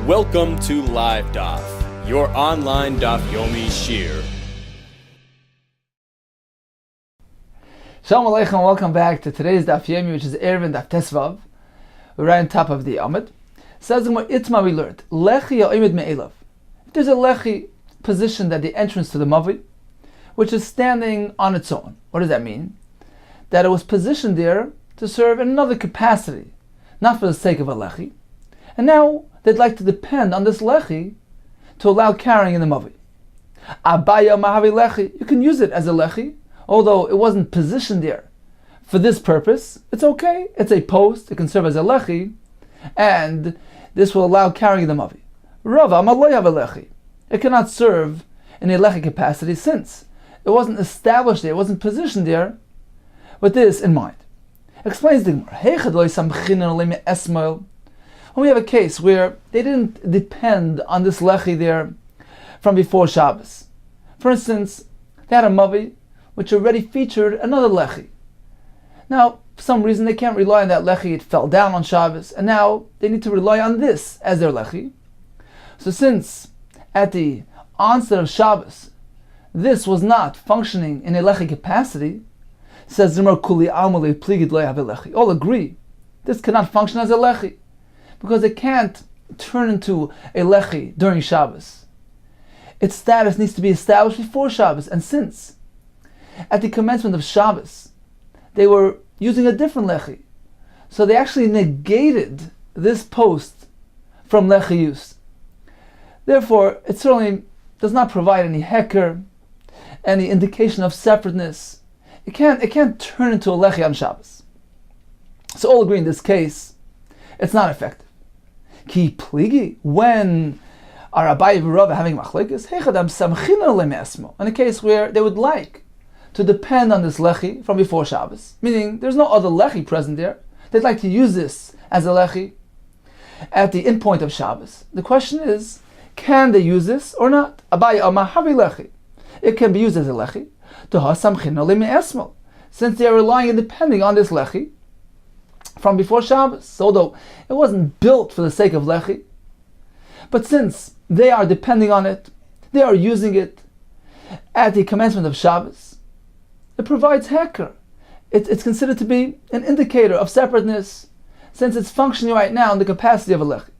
Welcome to Live Daf, your online Daf Yomi Shiur. Shalom Aleichem, welcome back to today's Daf Yomi, which is Eruvin Daf Tesvav. We're right on top of the Amud. Says the Gemara, Itma we learned, Lechi ha'imid me'elav. If there's a Lechi positioned at the entrance to the Mavi, which is standing on its own, what does that mean? That it was positioned there to serve in another capacity, not for the sake of a Lechi. And now they'd like to depend on this Lechi to allow carrying in the Mavi. Abaya mahavi Lechi, you can use it as a Lechi, although it wasn't positioned there for this purpose. It's okay, it's a post, it can serve as a Lechi, and this will allow carrying the Mavi. Rava amaloy have a Lechi. It cannot serve in a Lechi capacity since it wasn't established there, it wasn't positioned there with this in mind. Explains the Gemara, when we have a case where they didn't depend on this Lechi there from before Shabbos. For instance, they had a Mavi which already featured another Lechi. Now, for some reason they can't rely on that Lechi, it fell down on Shabbos, and now they need to rely on this as their Lechi. So since at the onset of Shabbos, this was not functioning in a Lechi capacity, says Zimmer Kuli Almali Pligid Lo Yav Lechi. All agree, this cannot function as a Lechi, because it can't turn into a Lechi during Shabbos. Its status needs to be established before Shabbos, and since at the commencement of Shabbos they were using a different Lechi, so they actually negated this post from Lechi use. Therefore, it certainly does not provide any heker, any indication of separateness. It can't turn into a Lechi on Shabbos. So all agree in this case, it's not effective. Ki pligi, when are Abaye and Rava having machlekes? In a case where they would like to depend on this Lechi from before Shabbos, meaning there's no other Lechi present there, they'd like to use this as a Lechi at the end point of Shabbos. The question is, can they use this or not? Abaye Amar Havi Lechi. It can be used as a Lechi. Since they are relying and depending on this Lechi from before Shabbos, although it wasn't built for the sake of Lechi, but since they are depending on it, they are using it at the commencement of Shabbos, it provides heker. It's considered to be an indicator of separateness, since it's functioning right now in the capacity of a Lechi.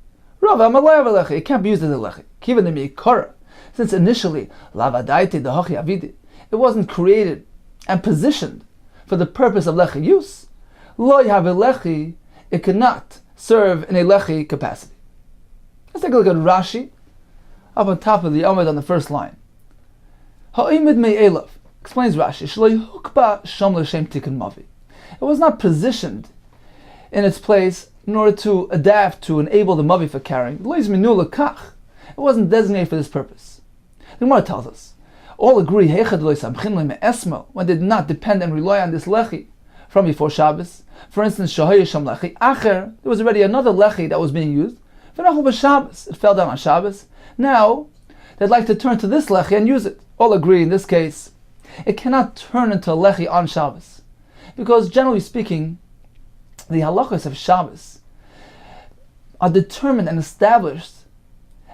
Rava Amalai of a Lechi, it can't be used as a Lechi. Kivan Mikara, since initially Lavadaiti Dahachi Avidi, it wasn't created and positioned for the purpose of Lechi use. Lo Yav Lechi, it cannot serve in a Lechi capacity. Let's take a look at Rashi, up on top of the Amud on the first line. Ha'imid me'elav, explains Rashi, Shlo Yukba Shom L'Shem Tikkun Mavi. It was not positioned in its place in order to adapt to enable the Mavi for carrying. Lo Yizminu L'Kach. It wasn't designated for this purpose. The Gemara tells us, all agree when they did not depend and rely on this Lechi from before Shabbos. For instance, Shahaya Sham Lechi Acher, there was already another Lechi that was being used. It fell down on Shabbos. Now they'd like to turn to this Lechi and use it. All agree in this case, it cannot turn into a Lechi on Shabbos, because generally speaking, the halachos of Shabbos are determined and established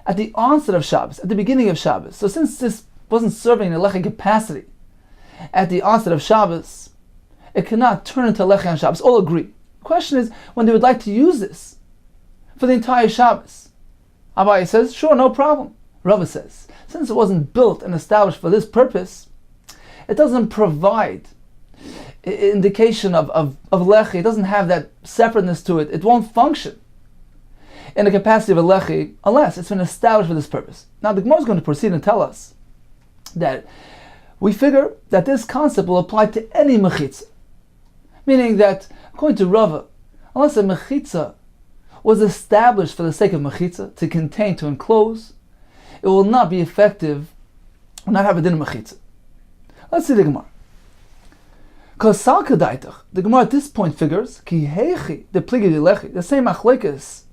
at the onset of Shabbos, at the beginning of Shabbos. So since this wasn't serving in a Lechi capacity at the onset of Shabbos, it cannot turn into Lechi on Shabbos. All agree. The question is, when they would like to use this for the entire Shabbos, Abaye says, sure, no problem. Rava says, since it wasn't built and established for this purpose, it doesn't provide indication of Lechi, it doesn't have that separateness to it, it won't function in the capacity of a Lechi unless it's been established for this purpose. Now the Gemara is going to proceed and tell us that we figure that this concept will apply to any mechitza, meaning that according to Rava, unless a mechitza was established for the sake of mechitza, to contain, to enclose, it will not be effective, will not have a din of mechitza. Let's see the Gemara. The Gemara at this point figures ki heichi the pligi lechi, the same machlekes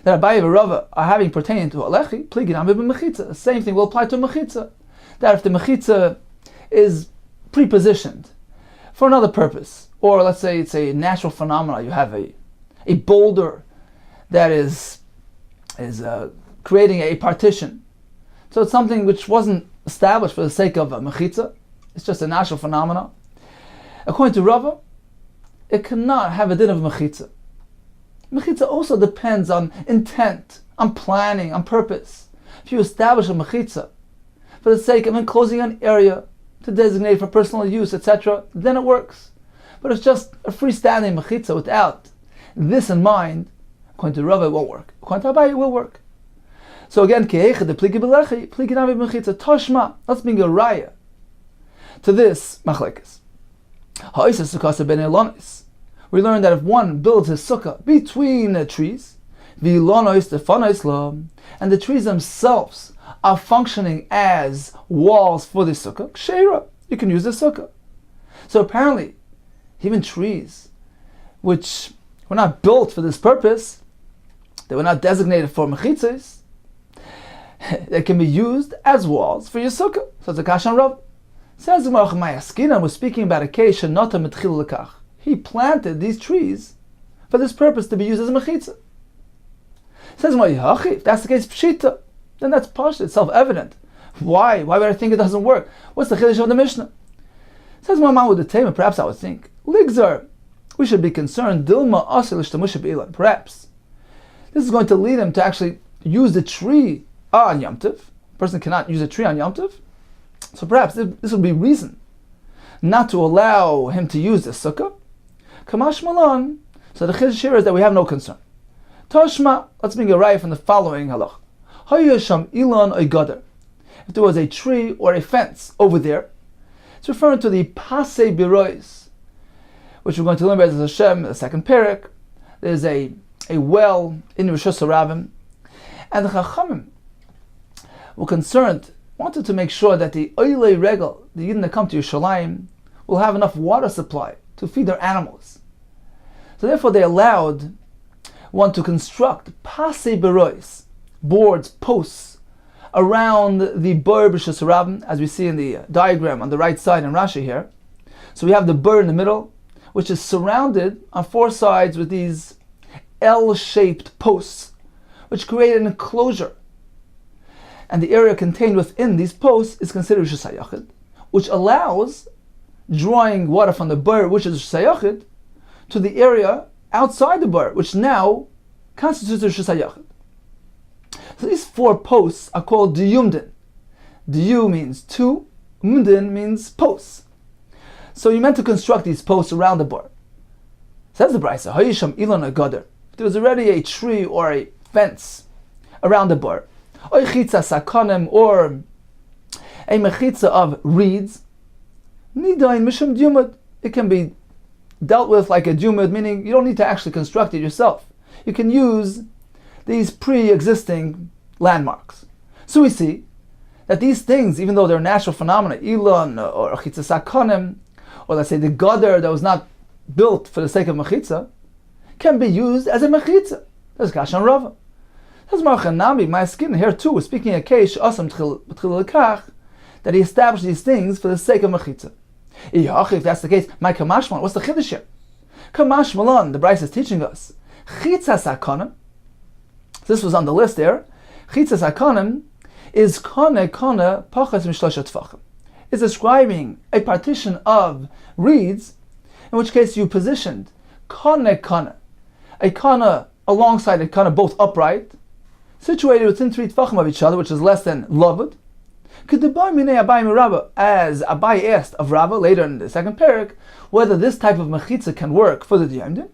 that Abaye and Rava are having pertaining to a lechi, pligi nami b'mechitza. The same thing will apply to a mechitza. That if the mechitza is prepositioned for another purpose, or let's say it's a natural phenomenon, you have a boulder that is creating a partition. So it's something which wasn't established for the sake of a mechitza. It's just a natural phenomenon. According to Rava, it cannot have a din of mechitza. Mechitza also depends on intent, on planning, on purpose. If you establish a mechitza for the sake of enclosing an area to designate for personal use, etc., then it works. But it's just a freestanding mechitza without this in mind. According to Rava, it won't work. According to Abaye, it will work. So again, Kehecha de pligi belechi, pligi navi mechitza, toshma. Let's bring a raya to this machlekes. Ha'isa sukkasa ben elonis. We learned that if one builds his sukkah between the trees, v'ilonois defanois lo, and the trees themselves are functioning as walls for the sukkah, ksheira, you can use the sukkah. So apparently, even trees which were not built for this purpose, they were not designated for mechitzas, they can be used as walls for your sukkah. So it's a kashan rav. Says the Gemara, Mayaskina was speaking about a case shenata mitchil lekach. He planted these trees for this purpose to be used as a mechitza. Says Mayachi, if that's the case, pshita, then that's partially self-evident. Why? Why would I think it doesn't work? What's the chiddush of the Mishnah? Says my mom with the tema, perhaps I would think, ligzar, we should be concerned, dilma asilish tamusha b'ilan. Perhaps this is going to lead him to actually use the tree on Yom Tov. A person cannot use a tree on Yom Tov. So perhaps this would be reason not to allow him to use the sukkah. Kamash malan. So the chiddush here is that we have no concern. Toshma, let's bring a raya from the following halach. Hayasham ilan oigader. If there was a tree or a fence over there, it's referring to the pasei birois, which we're going to learn about as Hashem, the second parak. There's a well in Rishus Harabim, and the Chachamim were concerned, wanted to make sure that the oilei regal, the Yidden that come to Yerushalayim, will have enough water supply to feed their animals. So therefore they allowed one to construct pasei birois, boards, posts, around the bur b'Rishus Harabim, as we see in the diagram on the right side in Rashi here. So we have the bur in the middle, which is surrounded on four sides with these L-shaped posts, which create an enclosure. And the area contained within these posts is considered Rishus HaYachid, which allows drawing water from the bur, which is Rishus HaYachid, to the area outside the bur, which now constitutes Rishus HaYachid. So these four posts are called diyumdin. Diyu means two, umdin means posts. So you meant to construct these posts around the bar. Says the Brisa, Hayisham ilan agader. If there was already a tree or a fence around the bar, or or a mechitza of reeds, nidain mishum dyumad. It can be dealt with like a dyumad, meaning you don't need to actually construct it yourself. You can use these pre-existing landmarks. So we see that these things, even though they're natural phenomena, ilan or chitza sakonim, or let's say the gader that was not built for the sake of mechitza, can be used as a mechitza. That's Kashan Rava. That's Marchanami, my skin here too, is speaking a case asam tchil lekach, that he established these things for the sake of mechitza. If that's the case, my kamashman, what's the chiddush here? Kamashmalan, the Bryce is teaching us, chitza sakonim. This was on the list there. Chitzas hakonim is kone pachas mishlosha tfachim. It's describing a partition of reeds, in which case you positioned a kone alongside a kone, both upright, situated within 3 tfachim of each other, which is less than lavud. As Abai asked of Rava later in the second parak, whether this type of mechitza can work for the diyamdim,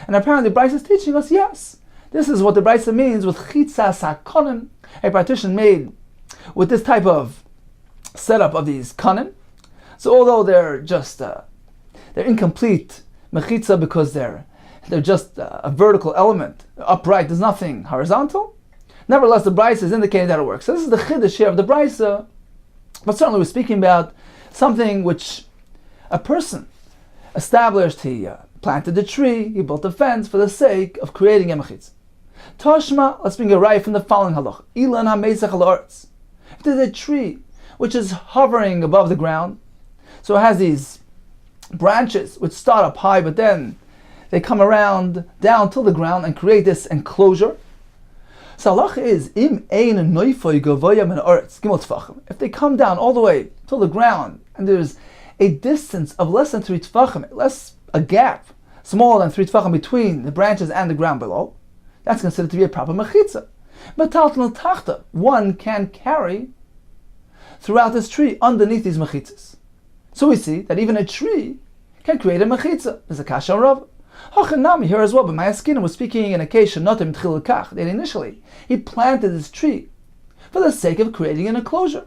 and apparently Bryce is teaching us yes. This is what the Brisa means with chitzas hakonim, a partition made with this type of setup of these konim. So although they're just they're incomplete mechitza because they're just a vertical element, upright. There's nothing horizontal. Nevertheless, the Brisa is indicating that it works. So this is the chiddush here of the Brisa, but certainly we're speaking about something which a person established. He planted a tree, he built a fence for the sake of creating a mechitza. Toshma, let's bring a raya from the following halach. Ilan ha-meisach al-artz. If there's a tree which is hovering above the ground, so it has these branches which start up high, but then they come around down to the ground and create this enclosure. So halacha is im ein noifoy gavoya min haaretz gimel tefachim. If they come down all the way to the ground and there's a distance of less than 3 tefachim, a gap smaller than 3 tefachim between the branches and the ground below, that's considered to be a proper mechitza. Metalton tachta, one can carry throughout this tree underneath these mechitzas. So we see that even a tree can create a mechitza. There's a kasha rav. Hachanami here as well, but Ma'askina was speaking in a case notim tchil kach, that initially he planted this tree for the sake of creating an enclosure.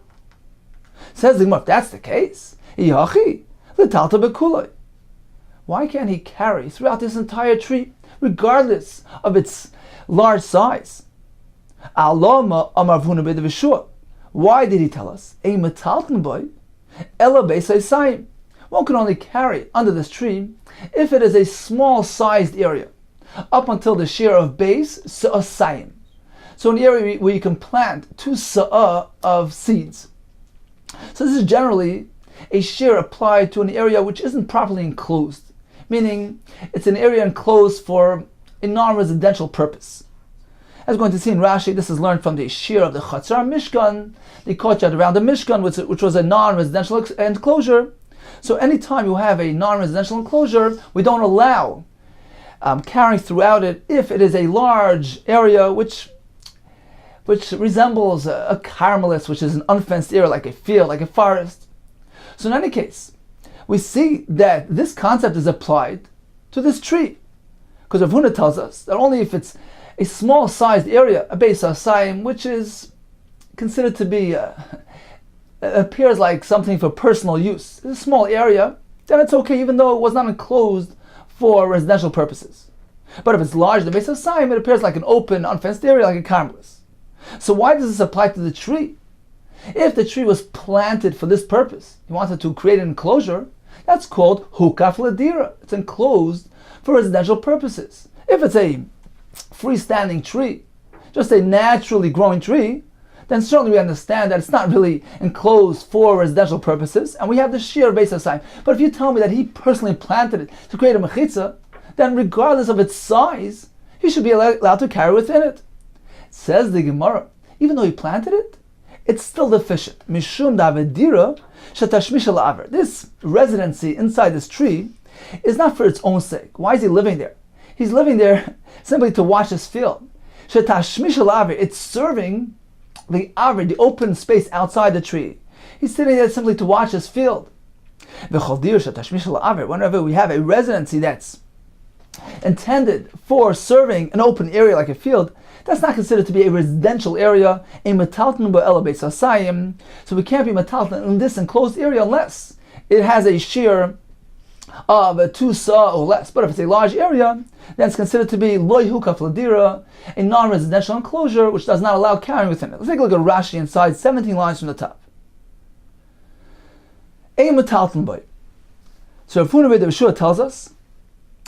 Says the Gemara, if that's the case, Yachi, the talta bekuloi. Why can't he carry throughout this entire tree, regardless of its large size? Aloma amar v'huna b'ed v'shua. Why did he tell us? A metalton boy, ela b'eisayim. One can only carry under this tree if it is a small-sized area, up until the shear of base sa'asayim. So an area where you can plant 2 sa'ah of seeds. So this is generally a shear applied to an area which isn't properly enclosed, meaning it's an area enclosed for a non-residential purpose. As we're going to see in Rashi, this is learned from the shear of the Chatzar Mishkan, the courtyard around the Mishkan, which was a non-residential enclosure. So anytime you have a non-residential enclosure, we don't allow carrying throughout it if it is a large area which resembles a carmelis, which is an unfenced area, like a field, like a forest. So in any case, we see that this concept is applied to this tree, because Rav Huna tells us that only if it's a small-sized area, a beis hasayim, which is considered to be appears like something for personal use. It's a small area, then it's okay, even though it was not enclosed for residential purposes. But if it's large, the beis hasayim, it appears like an open, unfenced area, like a carmelis. So why does this apply to the tree? If the tree was planted for this purpose, you wanted to create an enclosure, that's called hukaf ladira. It's enclosed for residential purposes. If it's a freestanding tree, just a naturally growing tree, then certainly we understand that it's not really enclosed for residential purposes, and we have the sheer beis hasayim. But if you tell me that he personally planted it to create a mechitza, then regardless of its size, he should be allowed to carry within it. Says the Gemara, even though he planted it, it's still deficient. Mishum davedira shetashmish al-aver. This residency inside this tree is not for its own sake. Why is he living there? He's living there simply to watch his field. Shetashmish al-aver. It's serving the aver, the open space outside the tree. He's sitting there simply to watch his field. Whenever we have a residency that's intended for serving an open area like a field, that's not considered to be a residential area, a metalton ba'ela beis hasayim. So we can't be metalton in this enclosed area unless it has a shear of 2 sa or less. But if it's a large area, then it's considered to be loy hukaf ladira, a non-residential enclosure which does not allow carrying within it. Let's take a look at Rashi inside, 17 lines from the top. A metalton boy. So Rav Huna ben Yeshua tells us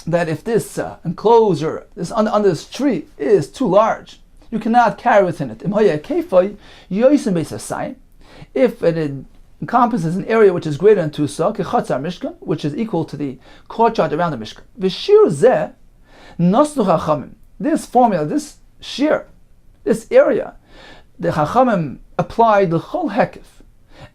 that if this enclosure, this under this tree, is too large, you cannot carry within it. If it encompasses an area which is greater than 2 sa, kechatzar mishkan, which is equal to the courtyard around the mishkan. V'shir zeh nasnu chachamim. This formula, this shear, this area, the chachamim applied the chol hekif.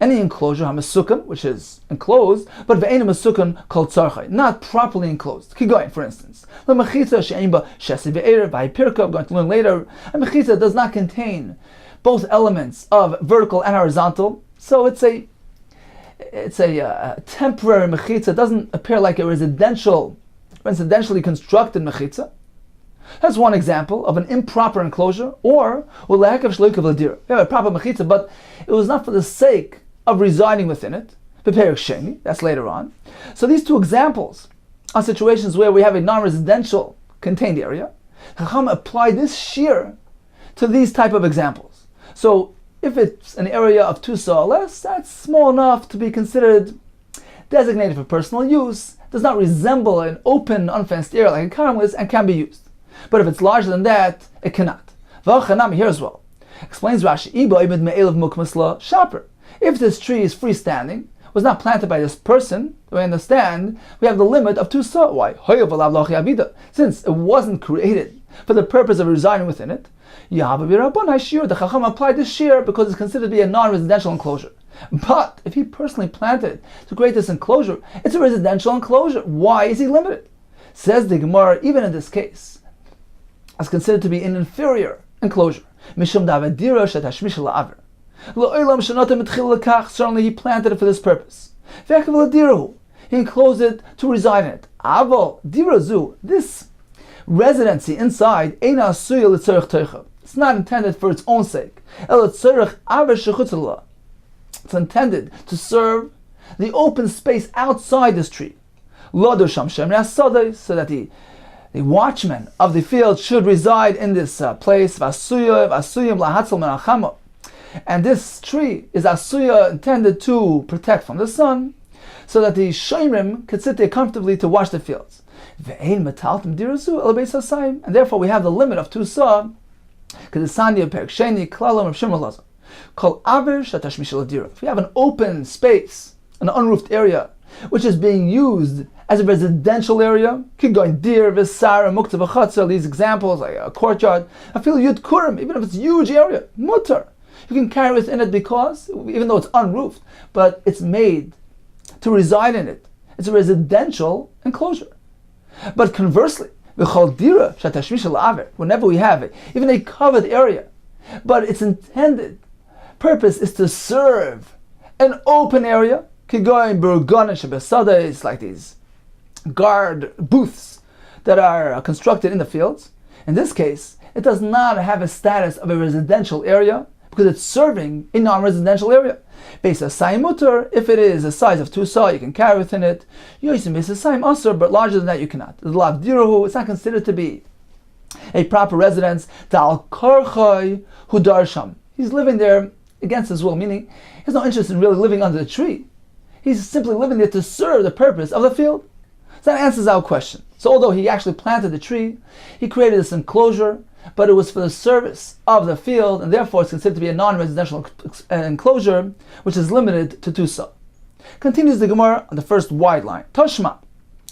Any enclosure, hamasukan, which is enclosed, but ve'ena masukan called tzarchay, not properly enclosed. Keep going, for instance. The mechitza she'imba shesi ve'erev v'hipirka, I'm going to learn later. A mechitza does not contain both elements of vertical and horizontal, so it's a temporary mechitza. It doesn't appear like a residentially constructed mechitza. That's one example of an improper enclosure, or we have a proper mechitza, but it was not for the sake of residing within it. That's later on. So these two examples are situations where we have a non-residential contained area. Chacham apply this shear to these type of examples. So if it's an area of 2 sa or less, that's small enough to be considered designated for personal use, does not resemble an open, unfenced area like a carmelis, and can be used. But if it's larger than that, it cannot. V'achanami here as well. Explains Rashi, if this tree is freestanding, was not planted by this person, we understand, we have the limit of 2 sa. Why? Since it wasn't created for the purpose of residing within it, Shiur, the Chacham applied this Shiur because it's considered to be a non-residential enclosure. But if he personally planted it to create this enclosure, it's a residential enclosure. Why is he limited? Says the Gemara, even in this case, it's considered to be an inferior enclosure. Certainly he planted it for this purpose. He enclosed it to reside in it. This residency inside, it's not intended for its own sake. It's intended to serve the open space outside this tree. So that the watchmen of the field should reside in this place. And this tree is asuya, intended to protect from the sun, so that the shomrim could sit there comfortably to watch the fields. And therefore we have the limit of 2 sa. If you have an open space, an unroofed area, which is being used as a residential area, these examples, like a courtyard, I feel yud kurim, even if it's a huge area, mutter, you can carry within it because, even though it's unroofed, but it's made to reside in it. It's a residential enclosure. But conversely, whenever we have it, even a covered area, but its intended purpose is to serve an open area, it's like these guard booths that are constructed in the fields. In this case, it does not have a status of a residential area because it's serving a non-residential area. If it is a size of 2 sa, you can carry within it. But larger than that, you cannot. It's not considered to be a proper residence. He's living there against his will, meaning he has no interest in really living under the tree. He's simply living there to serve the purpose of the field. So that answers our question. So although he actually planted the tree, he created this enclosure, but it was for the service of the field, and therefore it's considered to be a non-residential enclosure, which is limited to 2 sa. Continues the Gemara on the first wide line. Toshma.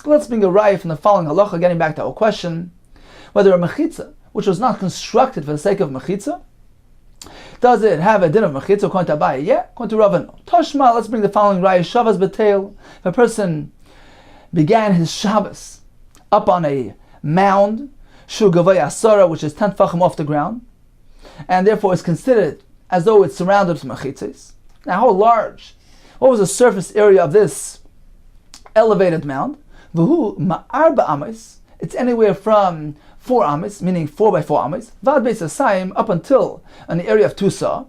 Let's bring a raya from the following halacha, getting back to our question, whether a mechitza, which was not constructed for the sake of mechitza, does it have a din of mechitza? According to Abaye, yeah. According to Rava, no. Toshma, let's bring the following raya. Shavas betel. If a person began his Shabbos up on a mound, Shu Gavay Asara, which is 10 tefachim off the ground, and therefore is considered as though it's surrounded with mechitzes. Now, how large? What was the surface area of this elevated mound? V'hu ma'arba ames. It's anywhere from 4 ames, meaning 4 by 4 ames, vad beis asayim, up until an area of 2 sa,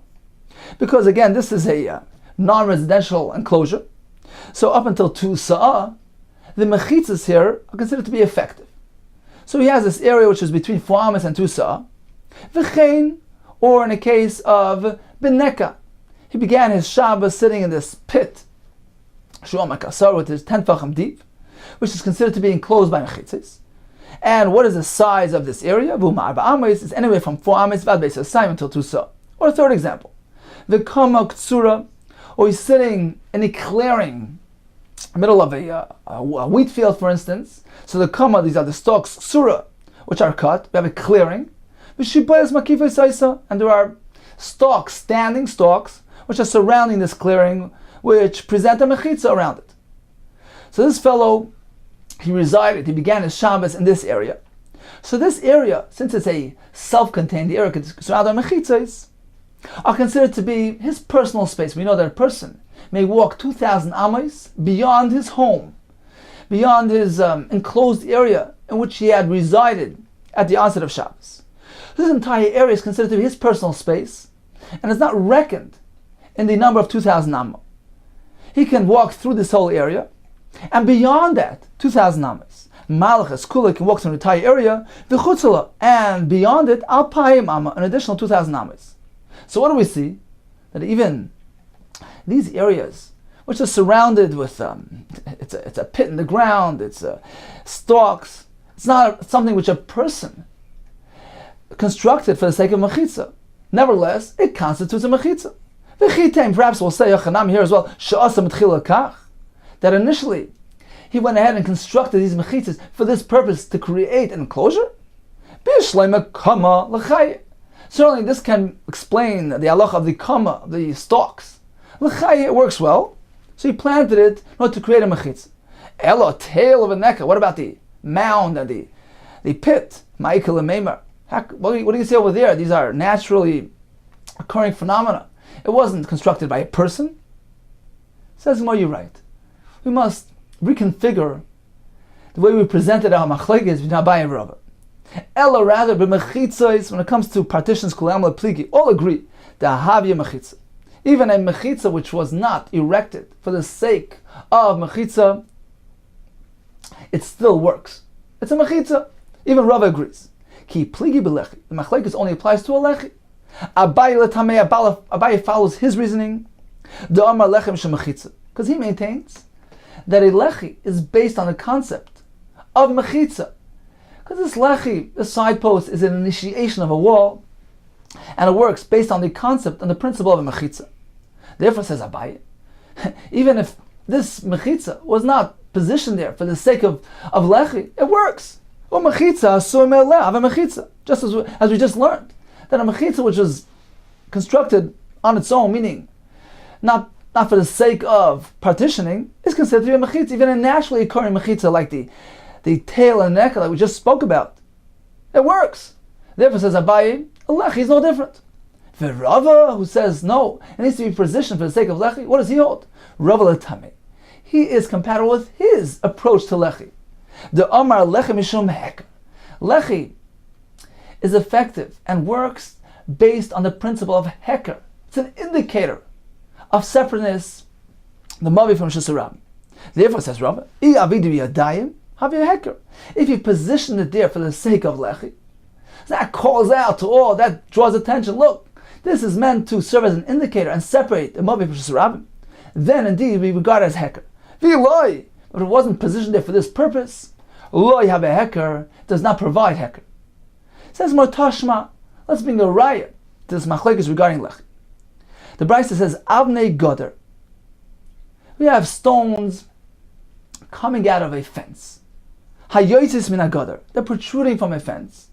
because again, this is a non-residential enclosure. So up until 2 sa, the mechitzas here are considered to be effective. So he has this area which is between 4 ames and 2 sa. V'chein, or in a case of beneka, he began his Shabbos sitting in this pit, shu'am makasar, which is 10 tefachim deep, which is considered to be enclosed by mechitzas. And what is the size of this area? V'umar ba'ames is anywhere from 4 ames vad beis asayim until 2 sa. Or a third example, v'kama ktsura, or he's sitting in a clearing, middle of a wheat field, for instance. So the kama, these are the stalks, ktsura, which are cut. We have a clearing, and there are stalks, standing stalks, which are surrounding this clearing, which present a mechitza around it. So this fellow, he began his Shabbos in this area. So this area, since it's a self-contained area surrounded by mechitzas, are considered to be his personal space. We know that a person may walk 2,000 ames beyond his home, beyond his enclosed area in which he had resided at the onset of Shabbos. This entire area is considered to be his personal space, and is not reckoned in the number of 2,000 ames. He can walk through this whole area, and beyond that, 2,000 ames. Malachas Kula can walk through the entire area, v'chutzala, and beyond it, alpayim amma, an additional 2,000 ames. So what do we see? That even these areas, which are surrounded with, it's a pit in the ground, it's stalks, it's not something which a person constructed for the sake of mechitza. Nevertheless, it constitutes a mechitza. Perhaps we'll say Yochanam here as well, that initially he went ahead and constructed these mechitzas for this purpose, to create an enclosure. B'shleima kama l'chayim. Certainly this can explain the halacha of the kama, the stalks. L'chayim, it works well. So he planted it in order to create a mechitza. Elo, tail of a neka. What about the mound and the pit? Ma'ikal and what do you say over there? These are naturally occurring phenomena. It wasn't constructed by a person. Says more, you're right. We must reconfigure the way we presented our machlekes between Abaye and Rava. Ella rather, b'mechitzos, when it comes to partitions, kulam lepligi, all agree that havya mechitza, even a mechitza which was not erected for the sake of mechitza, it still works. It's a mechitza. Even Rava agrees. Ki pligi b'lechi, the machlekes only applies to a lechi. Abaye follows his reasoning. The Amar lechem shemechitza, because he maintains that a lechi is based on the concept of mechitza. Because this lechi, the side post, is an initiation of a wall, and it works based on the concept and the principle of a mechitza. Therefore, says Abaye, even if this mechitza was not positioned there for the sake of lechi, it works. Or mechitza asur me'aleh, have a mechitza, just as we just learned, that a mechitza which is constructed on its own, meaning not for the sake of partitioning, is considered to be a mechitza, even a naturally occurring mechitza like the tail and neck that we just spoke about. It works. Therefore, says Abaye, a lechi is no different. The Rava, who says no, it needs to be positioned for the sake of lechi, what does he hold? Rava l'tamei. He is compatible with his approach to lechi. The Amar lechi mishum heker. Lechi is effective and works based on the principle of heker. It's an indicator of separateness, the mavi from Shusarab. Therefore, says Rava, if you position it there for the sake of lechi, that calls out to all, that draws attention. Look, this is meant to serve as an indicator and separate the mavi from Shusarab. Then indeed we regard it as heker. But if it wasn't positioned there for this purpose, loy have a heker, does not provide heker. Says more tashma, let's bring a raya to this machlekes regarding lechi. The Brisa says, Avnei Goder. We have stones coming out of a fence. Hayoitis min Goder. They're protruding from a fence.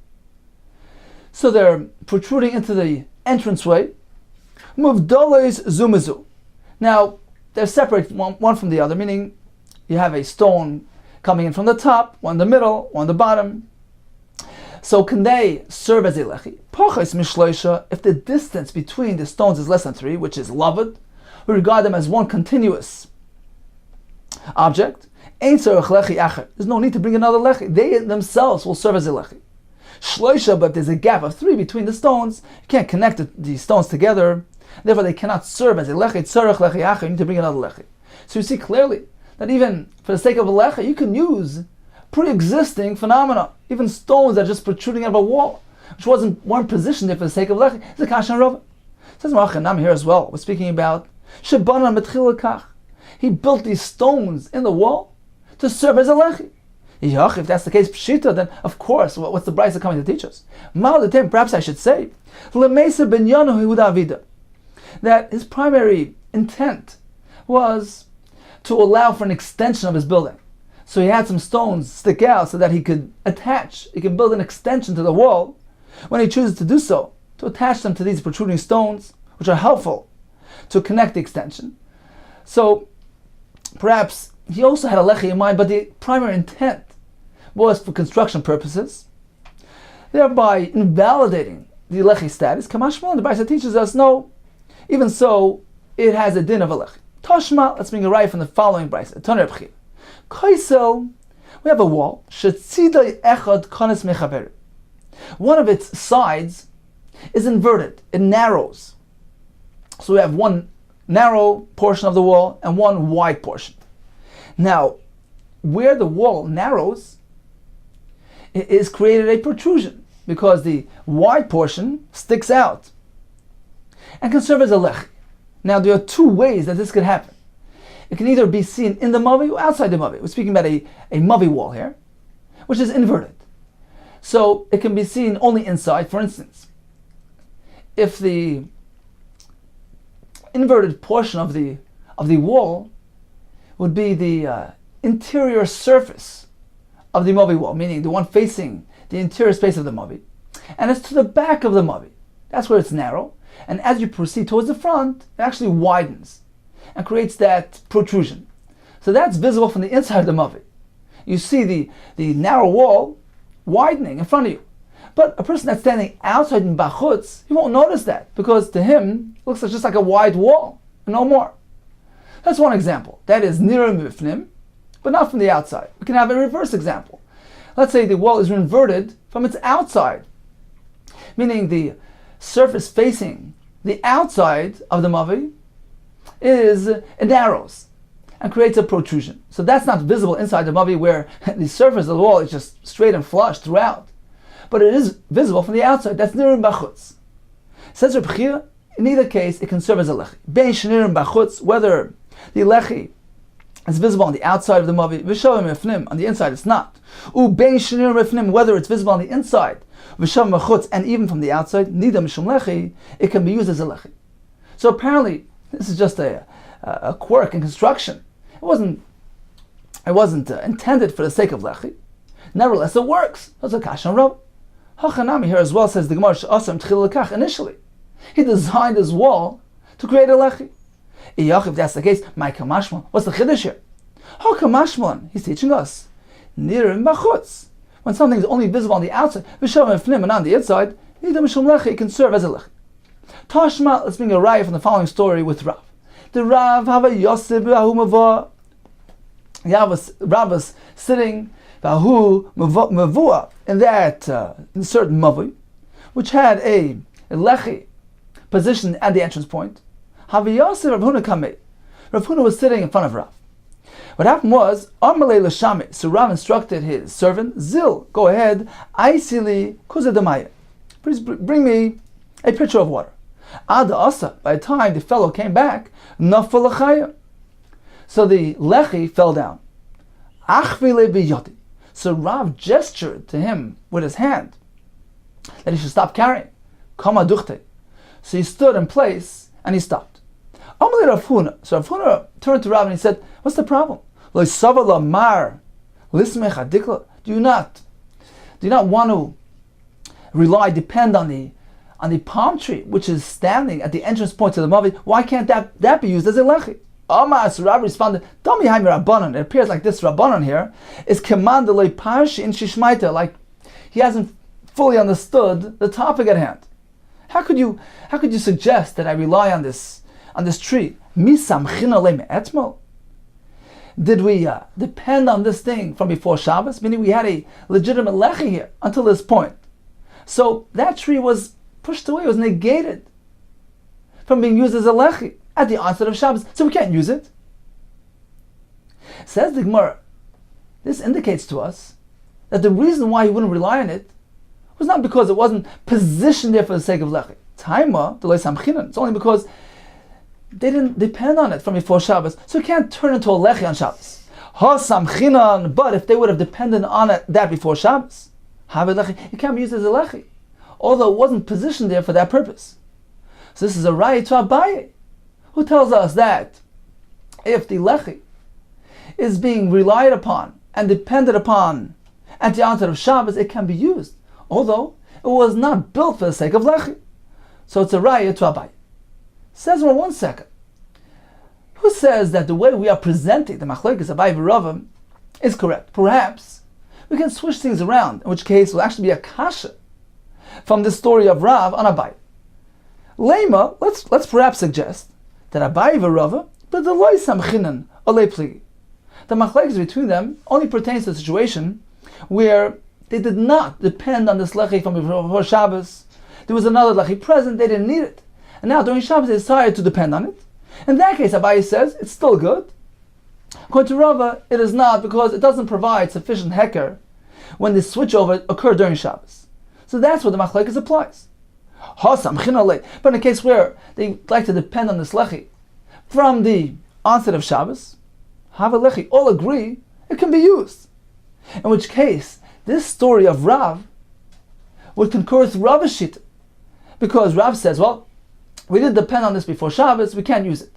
So they're protruding into the entranceway. Muvdolos zumazu. Now, they're separate one from the other, meaning you have a stone coming in from the top, one in the middle, one in the bottom. So can they serve as a lechi? Pachos mishloisha, if the distance between the stones is less than 3, which is lavud, we regard them as one continuous object. Ein tzarech lechi acher. There's no need to bring another lechi. They themselves will serve as a lechi. Shloisha, but there's a gap of 3 between the stones. You can't connect the stones together. Therefore, they cannot serve as a lechi. Tzarech lechi acher. You need to bring another lechi. So you see clearly that even for the sake of a lechi, you can use pre-existing phenomena, even stones that are just protruding out of a wall, which weren't positioned there for the sake of lechi. It's a kasha and rava. Says Marachanam here as well. We're speaking about Shabana Metchil Kach. He built these stones in the wall to serve as a lechi. If that's the case, pshita, then of course, what's the Brisa coming to teach us? Perhaps I should say, that his primary intent was to allow for an extension of his building. So he had some stones stick out so that he could build an extension to the wall when he chooses to do so, to attach them to these protruding stones, which are helpful to connect the extension. So perhaps he also had a lechi in mind, but the primary intent was for construction purposes, thereby invalidating the lechi status. Kamashmal, the Brisa teaches us, no, even so, it has a din of a lechi. Toshma, let's bring a right from the following Brisa. Toner B'chir. Kaisel, we have a wall. Shetzidai echad kanes mechaber. One of its sides is inverted. It narrows. So we have one narrow portion of the wall and one wide portion. Now, where the wall narrows, it is created a protrusion because the wide portion sticks out and can serve as a lech. Now, there are 2 ways that this could happen. It can either be seen in the mavi or outside the mavi. We're speaking about a mavi wall here, which is inverted. So it can be seen only inside. For instance, if the inverted portion of the wall would be the interior surface of the mavi wall, meaning the one facing the interior space of the mavi, and it's to the back of the mavi. That's where it's narrow. And as you proceed towards the front, it actually widens and creates that protrusion. So that's visible from the inside of the mavi. You see the narrow wall widening in front of you. But a person that's standing outside in bachutz, he won't notice that, because to him, it looks just like a wide wall, and no more. That's one example. That is nira mifnim, but not from the outside. We can have a reverse example. Let's say the wall is inverted from its outside, meaning the surface facing the outside of the mavi it narrows and creates a protrusion. So that's not visible inside the mavi, where the surface of the wall is just straight and flush throughout. But it is visible from the outside. That's nirim bachutz. Says Reb Chia, in either case, it can serve as a lechi. Bein shenirim bachutz, whether the lechi is visible on the outside of the mavi, v'shavim efnim, on the inside it's not. U bein shenirim efnim, whether it's visible on the inside, v'shavim bachutz, and even from the outside, nida mishum lechi, it can be used as a lechi. So apparently, this is just a quirk in construction. It wasn't intended for the sake of lechi. Nevertheless, it works. That's a kashan rab. Hachanami here as well says the Gemara she'asam tchil lekach. Initially, he designed his wall to create a lechi. If that's the case, my kamashman. What's the chiddush here? How kamashman? He's teaching us nirim bachutz. When something is only visible on the outside, v'shavim efnim, and on the inside, nidam mishum lechi, it can serve as a lechi. Tashma, let's bring a raya from the following story with Rav. The Rav have a Yosef Ahumava. Rav was sitting Vahu Mavua in that certain mavi, which had a lechi positioned at the entrance point. Havi Yosef Rav Huna Kamei. Rav Huna was sitting in front of Rav. What happened was, Amalei Lashame. So Rav instructed his servant, Zil, go ahead, Aisili Kuzadamaya. Please bring me a pitcher of water. Ada Asa, by the time the fellow came back, Nafal Achaya. So the lechi fell down. Achvile biyoti. So Rav gestured to him with his hand that he should stop carrying. Kama duchte. So he stood in place and he stopped. Amalei Rav Huna. So Rav Huna turned to Rav and he said, what's the problem? Lo savala mar lismech adikla. Do you not want to depend on the palm tree which is standing at the entrance point to the mavi? Why can't that be used as a lechi? So Rav responded, it appears like this Rabbanon here is commanded parshi in shishmaita, like he hasn't fully understood the topic at hand. How could you suggest that I rely on this tree? Did we depend on this thing from before Shabbos? Meaning we had a legitimate lechi here until this point. So that tree was pushed away, it was negated from being used as a lechi at the onset of Shabbos, so we can't use it. Says the Gemara, this indicates to us that the reason why he wouldn't rely on it was not because it wasn't positioned there for the sake of lechi. Taima, the samchinan. It's only because they didn't depend on it from before Shabbos, so it can't turn into a lechi on Shabbos. Ha samchinan, but if they would have depended on that before Shabbos, it can't be used as a lechi, although it wasn't positioned there for that purpose. So this is a raya to Abaye, who tells us that if the lechi is being relied upon and depended upon at the onset of Shabbos, it can be used, although it was not built for the sake of lechi. So it's a raya to Abaye. Says, well, 1 second. Who says that the way we are presenting the machlekes Abaye v'Rava is correct? Perhaps we can switch things around, in which case it will actually be a kasha from the story of Rav on Abaye. Lema, let's perhaps suggest that Abaye v'Rava, but the loy samchinan olei pligi. The machlekes between them only pertains to a situation where they did not depend on this lechi from before Shabbos. There was another lechi present, they didn't need it. And now during Shabbos they decided to depend on it. In that case, Abaye says it's still good. According to Rava, it is not, because it doesn't provide sufficient heker when the switchover occurred during Shabbos. So that's where the machlekes applies. But in a case where they like to depend on this lechi from the onset of Shabbos, have a lechi, all agree it can be used. In which case, this story of Rav would concur with Rav's shita, because Rav says, well, we didn't depend on this before Shabbos, we can't use it.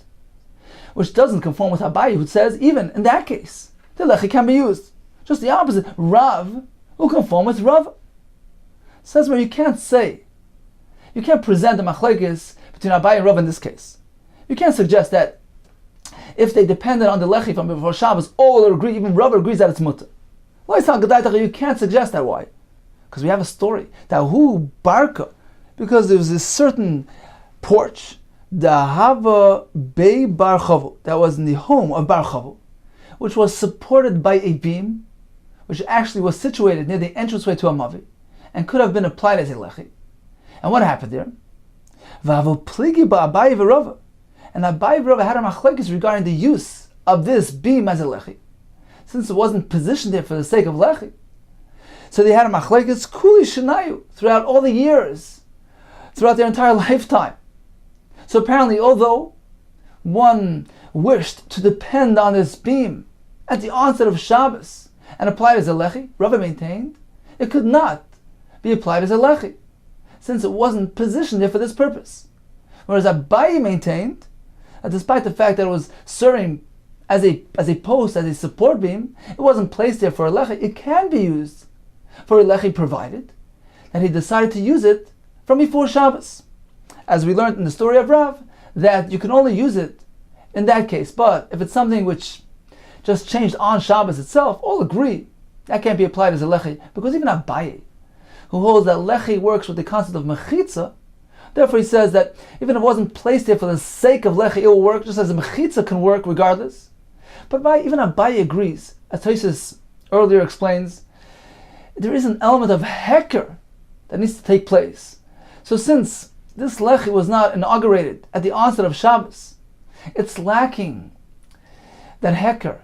Which doesn't conform with Abaye, who says, even in that case, the lechi can be used. Just the opposite, Rav will conform with Rav. Says where you can't present the machlekes between Abaye and Rav in this case. You can't suggest that if they depended on the lechi from before Shabbos, all will agree, even Rav agrees that it's mutter. You can't suggest that. Why? Because we have a story that who barka, because there was this certain porch, the Hava Bei Bar Chavu, that was in the home of Bar Chavu, which was supported by a beam, which actually was situated near the entranceway to a mavi, and could have been applied as a lechi. And what happened there? V'avo pligi ba'Abaye v'Rava, and Abaye v'Rava had a machlekes regarding the use of this beam as a lechi, since it wasn't positioned there for the sake of lechi. So they had a machlekes kuli shenayu throughout all the years, throughout their entire lifetime. So apparently, although one wished to depend on this beam at the onset of Shabbos and apply it as a lechi, Rava maintained it could not be applied as a lechi, since it wasn't positioned there for this purpose. Whereas Abaye maintained that despite the fact that it was serving as a post, as a support beam, it wasn't placed there for a lechi. It can be used for a lechi, provided that he decided to use it from before Shabbos. As we learned in the story of Rav, that you can only use it in that case. But if it's something which just changed on Shabbos itself, all agree that can't be applied as a lechi, because even Abaye, who holds that lechi works with the concept of mechitza, therefore he says that even if it wasn't placed there for the sake of lechi, it will work just as a mechitza can work regardless. But even Abaye agrees, as Tosfos earlier explains, there is an element of heker that needs to take place. So since this lechi was not inaugurated at the onset of Shabbos, it's lacking that heker,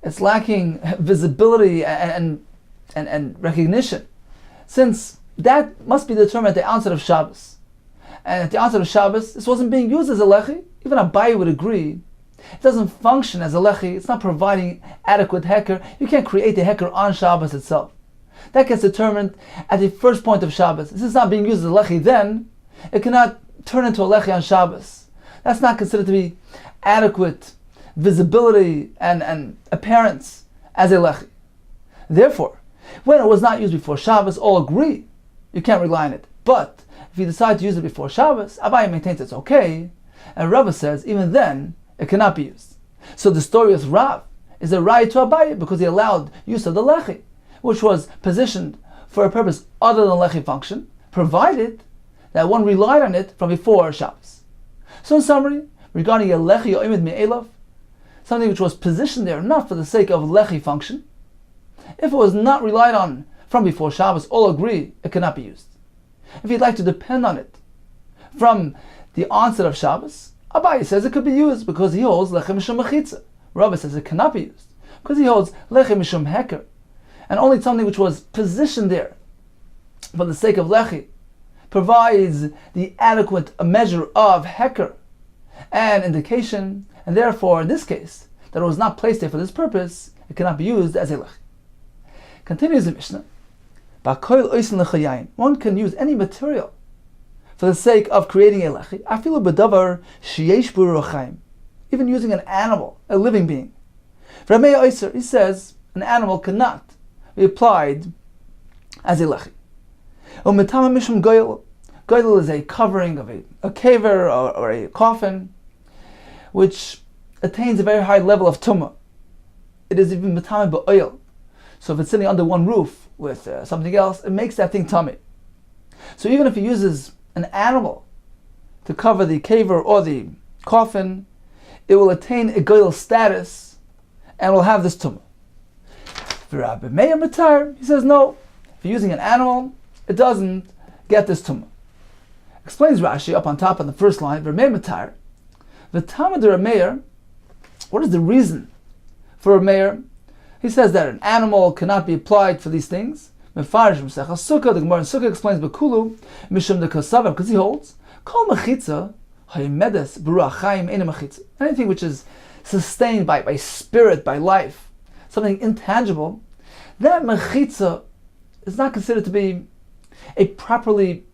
it's lacking visibility and recognition, since that must be determined at the onset of Shabbos. And at the onset of Shabbos, this wasn't being used as a lechi. Even Abaye would agree. It doesn't function as a lechi. It's not providing adequate heker. You can't create the heker on Shabbos itself. That gets determined at the first point of Shabbos. This is not being used as a lechi. Then it cannot turn into a lechi on Shabbos. That's not considered to be adequate visibility and appearance as a lechi. Therefore, when it was not used before Shabbos, all agree you can't rely on it. But if you decide to use it before Shabbos, Abaye maintains it's okay, and Rava says even then it cannot be used. So the story with Rav is a raya to Abaye because he allowed use of the lechi, which was positioned for a purpose other than lechi function, provided that one relied on it from before Shabbos. So in summary, regarding a lechi or imid me'elav, something which was positioned there not for the sake of lechi function, if it was not relied on from before Shabbos, all agree it cannot be used. If you'd like to depend on it from the onset of Shabbos, Abaye says it could be used because he holds lechem mishum mechitza. Rava says it cannot be used because he holds lechem mishum heker, and only something which was positioned there for the sake of lechi provides the adequate measure of heker and indication, and therefore in this case that it was not placed there for this purpose, it cannot be used as a lechi. Continues the Mishnah. One can use any material for the sake of creating a lechi. Even using an animal, a living being. He says an animal cannot be applied as a lechi. Goyel is a covering of a caver or a coffin, which attains a very high level of tumah. It is even metame ba'oil. So if it's sitting under one roof with something else, it makes that thing tummy. So even if he uses an animal to cover the caver or the coffin, it will attain a goyel status and will have this tumah. For Rabbi Meir Matar, he says no. If you're using an animal, it doesn't get this tumah. Explains Rashi up on top on the first line, Rabbi Meir Matar, the Talmud Rabbi Meir, what is the reason for Rabbi Meir? He says that an animal cannot be applied for these things. Mefarish Masechah Sukkah, the Gemara in Sukkah explains Bekulu, Mishum de Kasava, because he holds, Kol Mechitza, Hayimedes, Ru'ach Chaim, Eine Mechitza. Anything which is sustained by spirit, by life, something intangible, that Mechitza is not considered to be a properly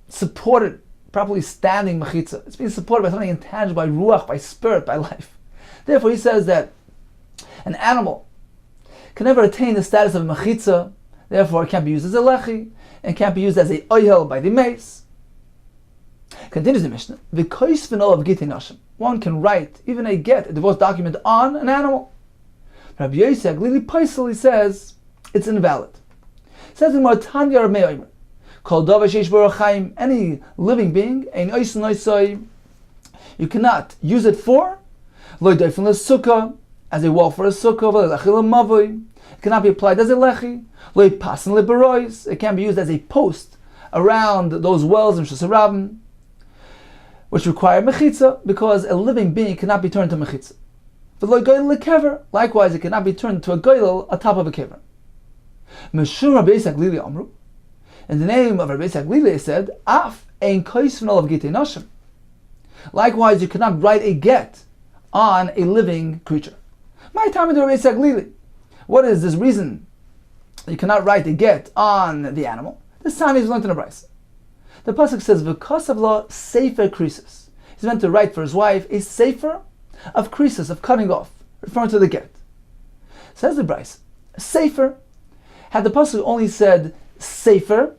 supported, properly standing Mechitza. It's being supported by something intangible, by Ruach, by spirit, by life. Therefore he says that an animal can never attain the status of mechitza, therefore it can't be used as a lechi. and can't be used as a oil by the mace. Continues the Mishnah. One can write even a get, a divorce document, on an animal. Rabbi Yosef Glili Paisel says it's invalid. It says in Martanya Rameomer, Kol Davar Sheish B'Orach, any living being, ein oisin oisoi, you cannot use it for Lo Doifin L'Sukkah, as a wall for a sukkah, Lo Lechi L'Mavoi. It cannot be applied as a lechi. Lo Pasin L'Berois. It can be used as a post around those wells in Shusarabim, which require mechitza, because a living being cannot be turned to mechitza. V'lo goyel lekever. Likewise, it cannot be turned to a goyel atop of a kever. Meshur Rabbi Yisrael Glili Amru. In the name of Rabbi Yisrael Glili, said, Af ein koisv'nol of gitei nashim. Likewise, you cannot write a get on a living creature. My time to Rabbi Yisrael Glili. What is this reason you cannot write a get on the animal? This time he's learned in a brayso. The pasuk says, "V'kosav lo sefer krisis." He's meant to write for his wife a sefer of krisis, of cutting off, referring to the get. Says the brayso, sefer. Had the pasuk only said sefer,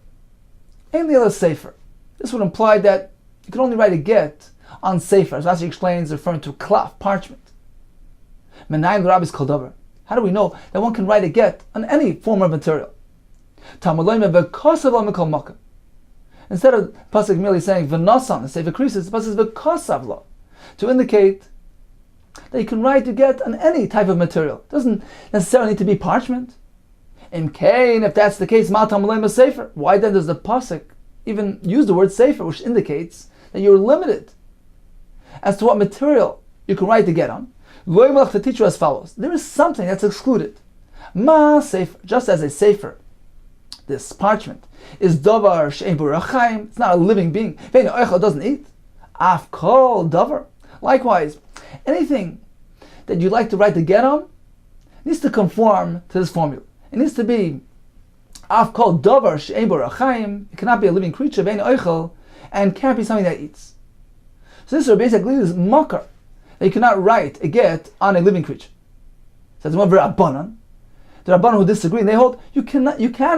ain't the other sefer. This would imply that you can only write a get on sefer, as Rashi explains, referring to klaf, parchment. Menayim l'Rabbis kol davar. How do we know that one can write a get on any form of material? Talmud loyme v'kosav lo mikol makom. Instead of pasuk merely saying v'nasan, the sefer krisis, the pasuk says v'kosav lo, to indicate that you can write a get on any type of material. It doesn't necessarily need to be parchment. In Cain, if that's the case, ma talmud loyme sefer. Why then does the pasuk even use the word sefer, which indicates that you're limited as to what material you can write the get on? Lo yimalach to teach you as follows. There is something that's excluded. Ma sefer, just as a sefer, this parchment, is davar she'ein b'orach. It's not a living being. Ve'ein oichel, doesn't eat. Af kol davar. Likewise, anything that you'd like to write the get on needs to conform to this formula. It needs to be af kol davar she'ein b'orach. It cannot be a living creature, ve'ein oichel, and can't be something that eats. So this is basically is makar, that you cannot write a get on a living creature. Says one Rabbanan. The Rabbanan who disagree, and they hold you can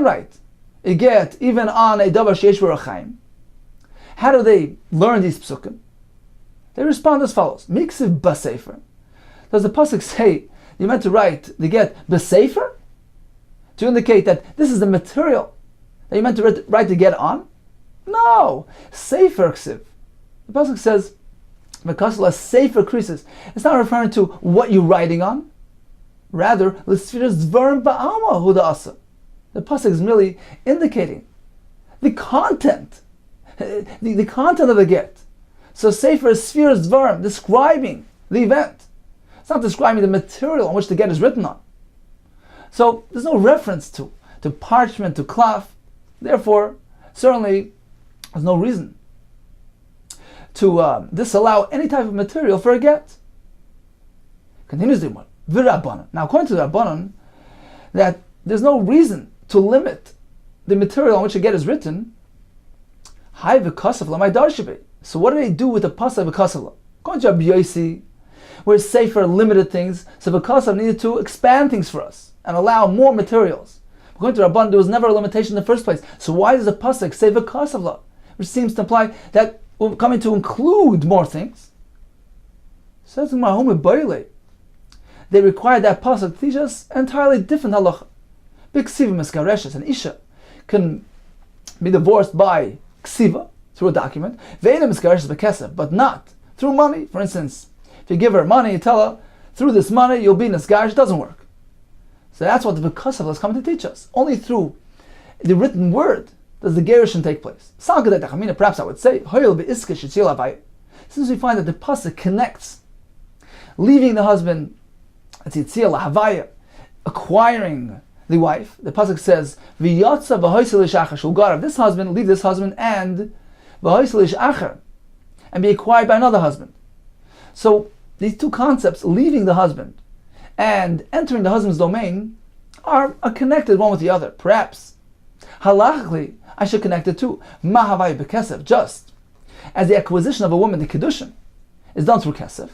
write a get even on a davar sheish b'orach. How do they learn these psukim? They respond as follows: Miksiv b'sefer. Does the pasuk say you meant to write the get b'sefer to indicate that this is the material that you meant to write the get on? No, sefer ksiv. The pasuk says because of sefer krisis. It's not referring to what you're writing on. Rather, l'sfiras dvarim ba'alma hu da'asa. The pasuk is merely indicating the content, the content of the get. So sefer is sfiras dvarim, describing the event. It's not describing the material on which the get is written on. So there's no reference to parchment, to klaf. Therefore, certainly there's no reason to disallow any type of material for a get. Continues the one. V'Rabbanan. Now, according to the Rabbanan, that there's no reason to limit the material on which a get is written. Hai v'kasav la, my darshabe. So what do they do with the pasuk v'kasav la? According to Rabbi Yossi, where Sefer limited things, so v'kasav needed to expand things for us and allow more materials. According to Rabbanan, there was never a limitation in the first place. So why does the pasuk say v'kasav la? Which seems to imply that we're coming to include more things. Says in my home Baile, they require that pasuk to teach us entirely different halacha. B'ksiva meskareshes, an isha can be divorced by ksiva, through a document, ve'ena meskareshes b'kesef, but not through money. For instance, if you give her money, you tell her, through this money you'll be nesgarish, it doesn't work. So that's what the v'kasav is coming to teach us. Only through the written word does the gerushin take place. Perhaps I would say, since we find that the pasuk connects leaving the husband, acquiring the wife, the pasuk says, "She'll go out of this husband, leave this husband, and be acquired by another husband." So these two concepts, leaving the husband and entering the husband's domain, are connected one with the other. Perhaps halachically, I should connect it to mahavai bekesef, just as the acquisition of a woman, the kedushin, is done through kesef.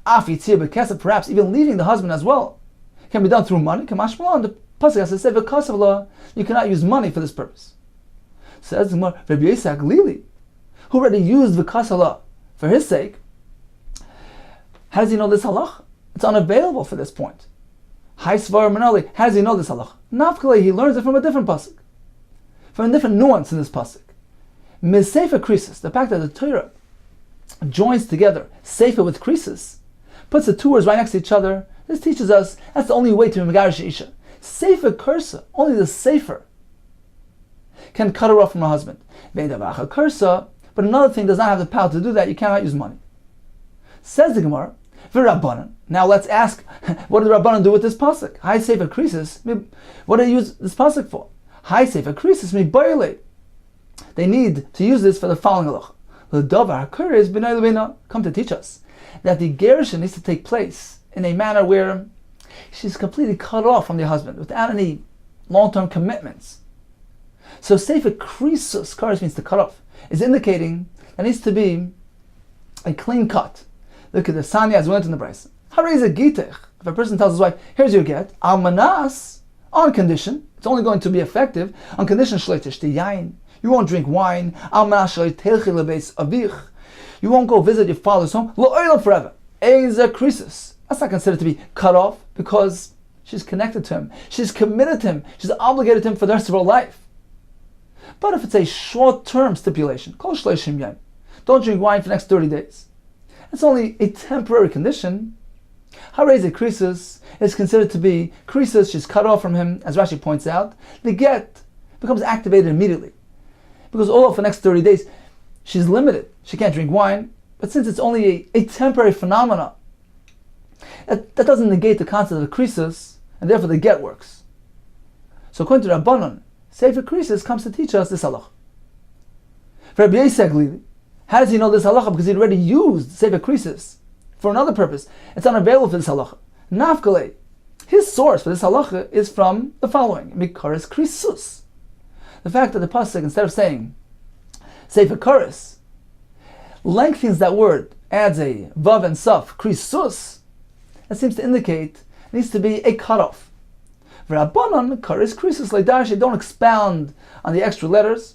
Af yitzir bekesef, perhaps even leaving the husband as well, can be done through money. Kamash malon, the pasuk has to say v'kasef la, you cannot use money for this purpose. Says the Gemara, Rabbi Yisak Lili, who already used the kasala for his sake, how does he know this halacha? It's unavailable for this point. Hai Svar Manali, how does he know this halacha? Nafkale, he learns it from a different pasuk, from a different nuance in this pasuk. Misefa krisis, the fact that the Torah joins together sefer with krisis, puts the two words right next to each other. This teaches us that's the only way to be megarish isha. Sefer kursa, only the sefer can cut her off from her husband. Ve'edavacha kursa, but another thing does not have the power to do that. You cannot use money. Says the Gemara, v'rabbanan. Now let's ask, what did the Rabbanan do with this pasuk? High sefer krisis. What do they use this pasuk for? High sefer krisis mi boile. They need to use this for the following halacha. The davar hakir is b'nai lebina, come to teach us that the gerushin needs to take place in a manner where she's completely cut off from the husband without any long-term commitments. So sefer krisus, karis means to cut off, is indicating there needs to be a clean cut. Look at the Sanya as we went in the Bryce. Harei ze gitech. If a person tells his wife, here's your get, al manas, on condition, it's only going to be effective on condition shlei tishti yain. You won't drink wine. Al manas shlei telchi lebeis avich. You won't go visit your father's home. Lo forever. Eza krisis. That's not considered to be cut off because she's connected to him. She's committed to him. She's obligated to him for the rest of her life. But if it's a short-term stipulation, kol shleishim yain, don't drink wine for the next 30 days. It's only a temporary condition. Harei ze krisis is considered to be krisis. She's cut off from him, as Rashi points out. The get becomes activated immediately because all for the next 30 days she's limited. She can't drink wine. But since it's only a temporary phenomena, that doesn't negate the concept of krisis, and therefore the get works. So according to Rabbanon, sefer krisis comes to teach us this halach. For Rabbi Yisak Lili, how does he know this halacha? Because he'd already used sefer krisis for another purpose. It's unavailable for this halacha. Nafkale, his source for this halacha is from the following: Mikaris krisus. The fact that the pasuk, instead of saying sefer karis, lengthens that word, adds a vav and saf, krisus. That seems to indicate it needs to be a cutoff. V'rabbanon karis krisus leidash. They don't expound on the extra letters.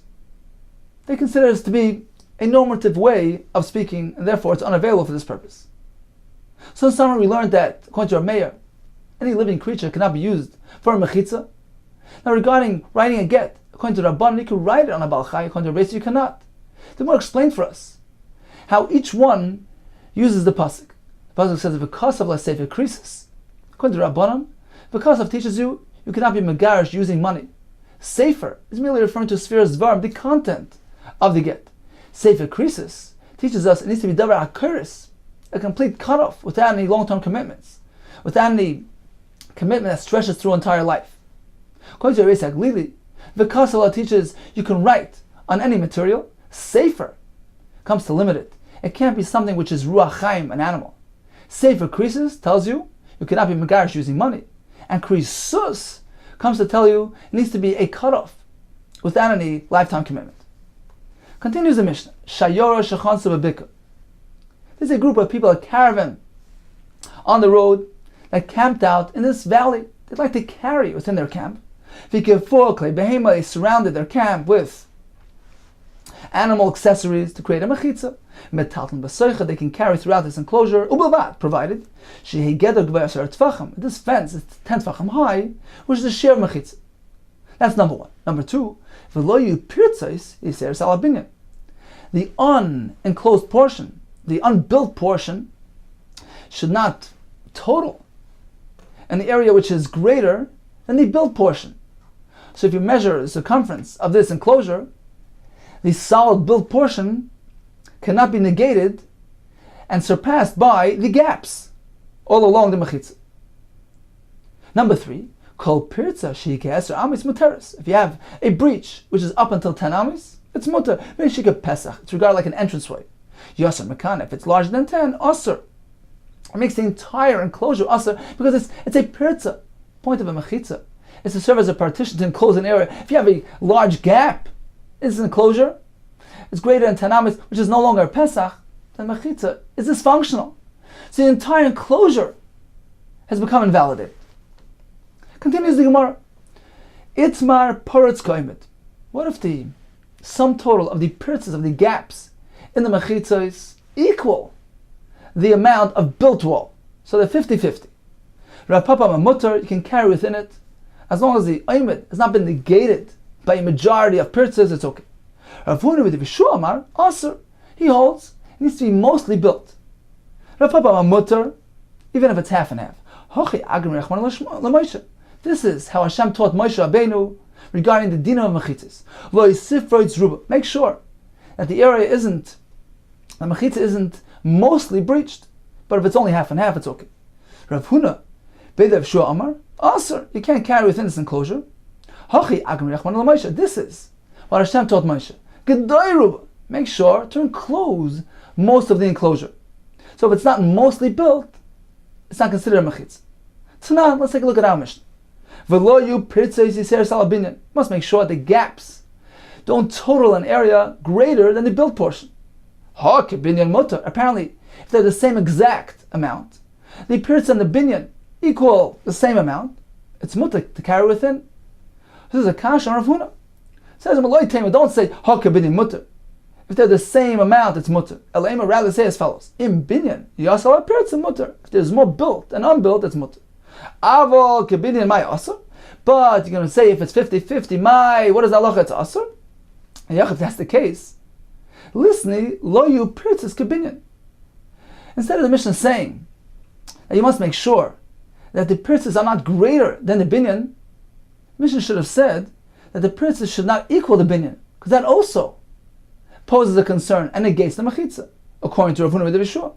They consider this to be a normative way of speaking, and therefore it's unavailable for this purpose. So in summary, we learned that, according to our mayor, any living creature cannot be used for a mechitza. Now regarding writing a get, according to Rabban, you can write it on a balchai, according to Rabbi, you cannot. The Gemara explained for us how each one uses the pasuk. The pasuk says, because of sefer krisis. According to Rabbanan, because of teaches you cannot be megarish using money. Sefer is merely referring to spheres dvarim, the content of the get. Sefer krisis teaches us it needs to be davar akuris, a complete cutoff without any long-term commitments, without any commitment that stretches through entire life. According to Rabbi Lili, the Kasala teaches you can write on any material. Sefer comes to limit it. It can't be something which is ru'ach, an animal. Sefer krisis tells you cannot be megarish using money, and krisus comes to tell you it needs to be a cutoff without any lifetime commitment. Continues the Mishnah. Shayora shechansa b'bika. There's a group of people, a caravan, on the road that camped out in this valley. They'd like to carry within their camp. They surrounded their camp with animal accessories to create a mechitza. They can carry throughout this enclosure, provided this fence is 10 tfachim high, which is a sheer mechitza. That's number one. Number two, the unenclosed portion, the unbuilt portion, should not total in the area which is greater than the built portion. So if you measure the circumference of this enclosure, the solid built portion cannot be negated and surpassed by the gaps all along the mechitza. Number three, kol pirza sheikes or amis muteris. If you have a breach which is up until 10 amis, it's muter. Veishika pesach. It's regarded like an entranceway. Yasser mekan. If it's larger than 10, aser. It makes the entire enclosure aser because it's a pirza, point of a mechitza. It's to serve as a partition to enclose an area. If you have a large gap in this enclosure, it's greater than 10 amis, which is no longer a pesach, then mechitza is dysfunctional. So the entire enclosure has become invalidated. Continues the Gemara. Itmar poretz koimet. What if the sum total of the pirtzes, of the gaps in the mechitzos equal the amount of built wall. So they're 50-50. Rav Papa Mutter, you can carry within it, as long as the oimid has not been negated by a majority of pirtzes, it's okay. Rav Huna with the Vishu Amar, Asur, he holds, it needs to be mostly built. Rav Papa Mutter, even if it's half and half. This is how Hashem taught Moshe Rabbeinu regarding the din of mechitzas. Make sure that the area isn't, the mechitza isn't mostly breached, but if it's only half and half, it's okay. Rav Huna, Beidav Shua Amar, Asur, you can't carry within this enclosure. This is what Hashem taught Moshe. Make sure to enclose most of the enclosure. So if it's not mostly built, it's not considered a mechitza. So now let's take a look at our Mishnah. Must make sure the gaps don't total an area greater than the built portion. Apparently, if they're the same exact amount, the piritz and the binyan equal the same amount, it's mutter to carry within. This is a kasha on Rav Huna. It says, don't say binyan mutter. If they're the same amount, it's mutter. Elema rather say as follows: Im binyan yasal piritz and mutter. If there's more built and unbuilt, it's mutter. Avol kebinyan my asur. But you're going to say if it's 50-50, my what is halacha? It's asur. If that's the case, listening lo yu pirtzes kebinyan. Instead of the Mishnah saying that you must make sure that the pirtzes are not greater than the binyan, the Mishnah should have said that the pirtzes should not equal the binyan, because that also poses a concern and negates the mechitza, according to Rav Huna B'Divishua.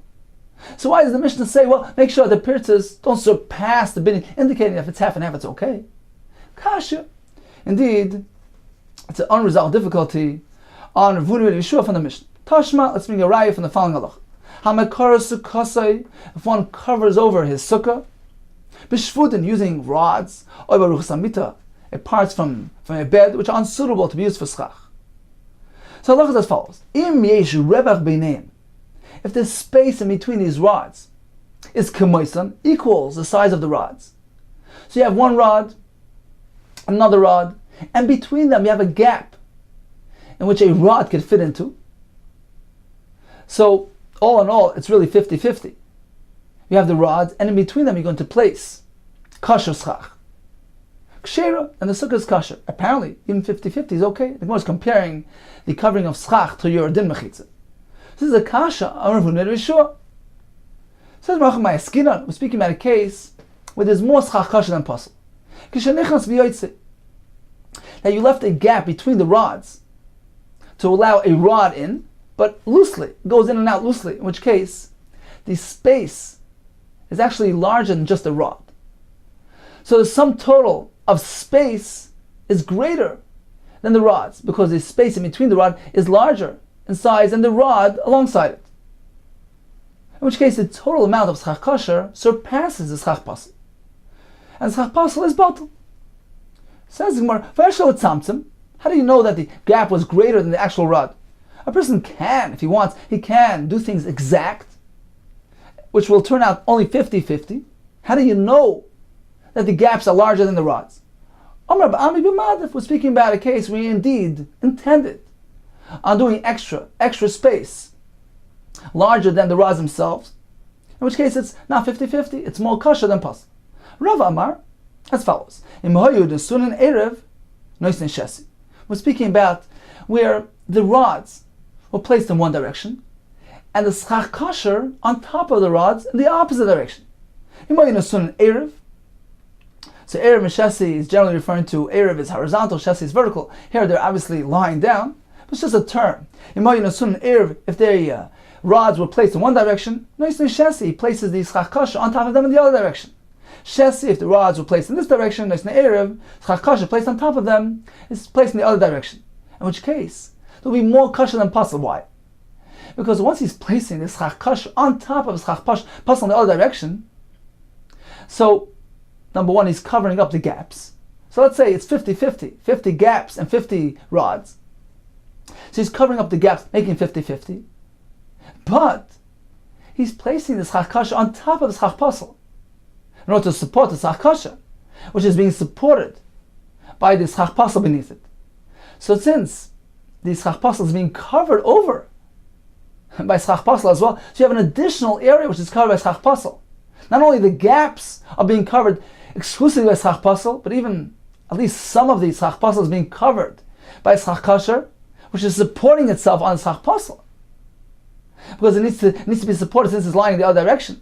So why does the Mishnah say, well, make sure the pirtzes don't surpass the binyan, indicating that if it's half and half, it's okay? Kasha. Indeed, it's an unresolved difficulty on Rav Huna B'Divishua from the Mishnah. Tashma, let's bring a raya from the following halach. Hamakara sukkasai, if one covers over his sukkah, b'shvudin, using rods, or baruch samita, parts from a bed which are unsuitable to be used for schach. So halach is as follows: Im yesh revach beineim, if the space in between these rods is kemoisan, equals the size of the rods. So you have one rod, another rod, and between them you have a gap in which a rod could fit into. So all in all, it's really 50-50. You have the rods, and in between them you're going to place kasher schach. Kshera, and the sukkah is kasher. Apparently, even 50-50 is okay. The Gemara is comparing the covering of schach to your din mechitza. This is a kasha on Rav Huna B'Divishua. Says Baruch Ma'askinan, we're speaking about a case where there's more schach kasha than possible. That you left a gap between the rods to allow a rod in, but loosely, it goes in and out loosely, in which case the space is actually larger than just a rod. So the sum total of space is greater than the rods, because the space in between the rod is larger in size than the rod alongside it. In which case the total amount of schach kasher surpasses the schach pasel. And schach pasel is batel. Says the Gemara, how do you know that the gap was greater than the actual rod? A person can, if he wants, he can do things exact, which will turn out only 50-50. How do you know that the gaps are larger than the rods? Amar Ba'ami B'Madif was speaking about a case where he indeed intended on doing extra space, larger than the rods themselves, in which case it's not 50-50, it's more kasher than possible. Rav Amar, as follows: we're speaking about where the rods were placed in one direction, and the schach kasher on top of the rods in the opposite direction. So Erev and Shesi is generally referring to Erev is horizontal, Shesi is vertical. Here they're obviously lying down, but it's just a term. If their rods were placed in one direction, Shesi places the schach kasher on top of them in the other direction. Shesi, if the rods were placed in this direction, Erev, schach kasher placed on top of them is placed in the other direction. In which case, there will be more kasher than possible. Why? Because once he's placing the schach kasher on top of the schach pasel in the other direction, so number one, he's covering up the gaps. So let's say it's 50-50, 50 gaps and 50 rods. So he's covering up the gaps, making 50-50. But he's placing the schach kasher on top of the schach pasel in order to support the schach kasher, which is being supported by the schach pasel beneath it. So since the schach pasel is being covered over by schach pasel as well. So you have an additional area which is covered by schach pasel. Not only the gaps are being covered exclusively by schach pasel, but even at least some of the schach pasel is being covered by schach kasher, which is supporting itself on schach pasel. Because it needs to be supported since it's lying in the other direction.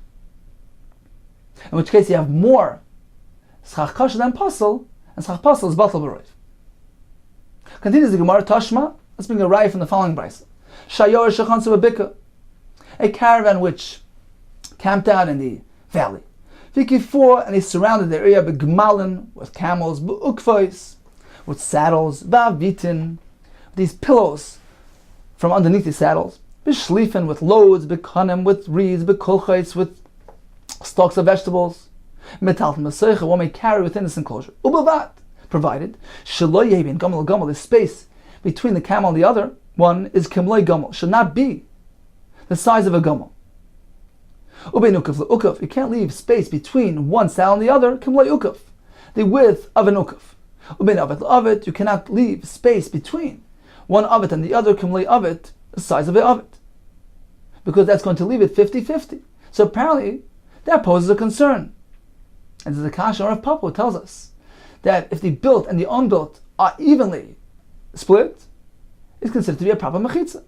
In which case you have more schach kasher than pasel, and schach pasel is batal b'roiv. Continues the Gemara, Tashma, let's bring a raya from the following brayso. Shiur shechansu b'bika, a caravan which camped out in the valley. Vikifor, and they surrounded the area b'gmalin, with camels, b'ukvois, with saddles, b'avitin, these pillows from underneath the saddles, b'shlifen, with loads, b'kanim, with reeds, b'kolchais, with stalks of vegetables, metal maseicha, one may carry within this enclosure. Ubavat, provided shelo yebin gamal gamal, the space between the camel and the other one is kimloi gamal, should not be the size of a gamal. Ubein ukaf le'ukaf, you can't leave space between one saddle and the other, kimloi ukaf, the width of an ukaf. Ubein avet le'avet, you cannot leave space between one avet and the other, kimloi avet, the size of an avet, because that's going to leave it 50-50. So apparently that poses a concern. And the Kasha of Papa tells us that if the built and the unbuilt are evenly split, it's considered to be a proper mechitza.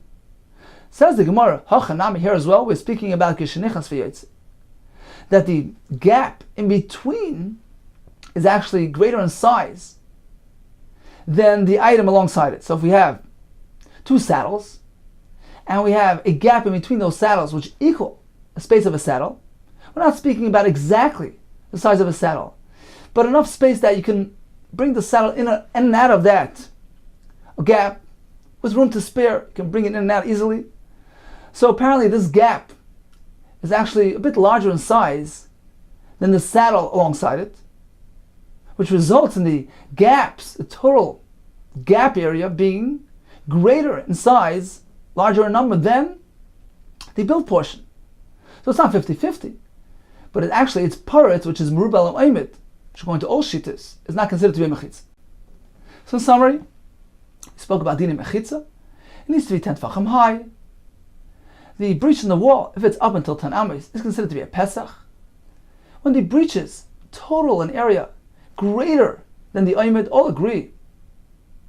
Says the Gemara, Hachanami, here as well, we're speaking about Kishenichas V'yotze, that the gap in between is actually greater in size than the item alongside it. So if we have two saddles, and we have a gap in between those saddles which equal the space of a saddle, we're not speaking about exactly the size of a saddle, but enough space that you can bring the saddle in and out of that gap with room to spare. You can bring it in and out easily. So apparently this gap is actually a bit larger in size than the saddle alongside it, which results in the gaps, the total gap area, being greater in size, larger in number than the built portion. So it's not 50-50. But it's paret, which is merubal and oimid, which according to all shittas is not considered to be a mechitza. So in summary, we spoke about dinim mechitza. It needs to be 10 tfachim high. The breach in the wall, if it's up until 10 ames, is considered to be a pesach. When the breach is total an area greater than the oimid, all agree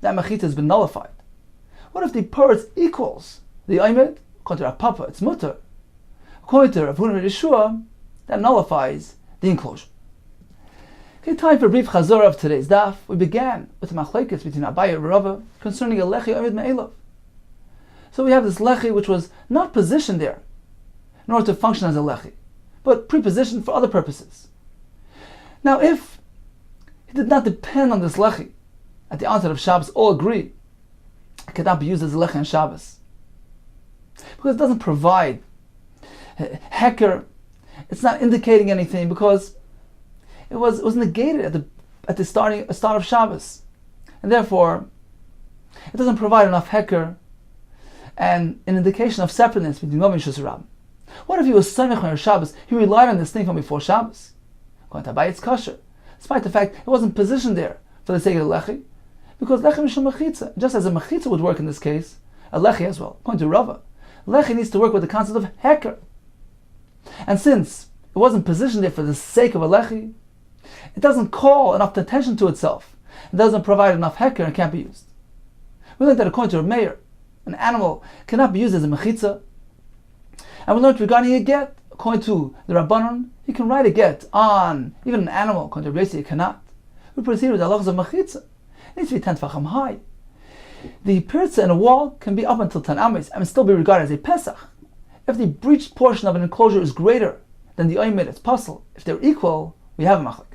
that mechitza has been nullified. What if the paret equals the oimid? According to Rav Papa, it's mutter. According to Rav Huna Yeshua, that nullifies the enclosure. Okay, time for a brief chazor of today's daf. We began with the machlekes between Abaye and Rava concerning a lechi oimid me'elav. So we have this lechi which was not positioned there in order to function as a lechi, but prepositioned for other purposes. Now, if it did not depend on this lechi at the onset of Shabbos, all agree it cannot be used as a lechi on Shabbos because it doesn't provide heker. It's not indicating anything because it was negated at the start of Shabbos, and therefore it doesn't provide enough heker and an indication of separateness between Yom and Shusarab. What if he was samech on Shabbos? He relied on this thing from before Shabbos. According to Abaye, it's kosher, despite the fact it wasn't positioned there for the sake of the lechi, because lechi mishum mechitza. Just as a mechitza would work in this case, a lechi as well. According to Rava, lechi needs to work with the concept of heker. And since it wasn't positioned there for the sake of a lechi, it doesn't call enough attention to itself. It doesn't provide enough heker and can't be used. We learned that according to a mayor, an animal cannot be used as a mechitza. And we learned regarding a get, according to the Rabbanon, you can write a get on even an animal, according to Reisi, you cannot. We proceed with the halachas of mechitza. It needs to be 10 tfachim high. The pirza in a wall can be up until 10 ames and still be regarded as a pesach. If the breached portion of an enclosure is greater than the oimid, it's puzzle. If they're equal, we have a machlek.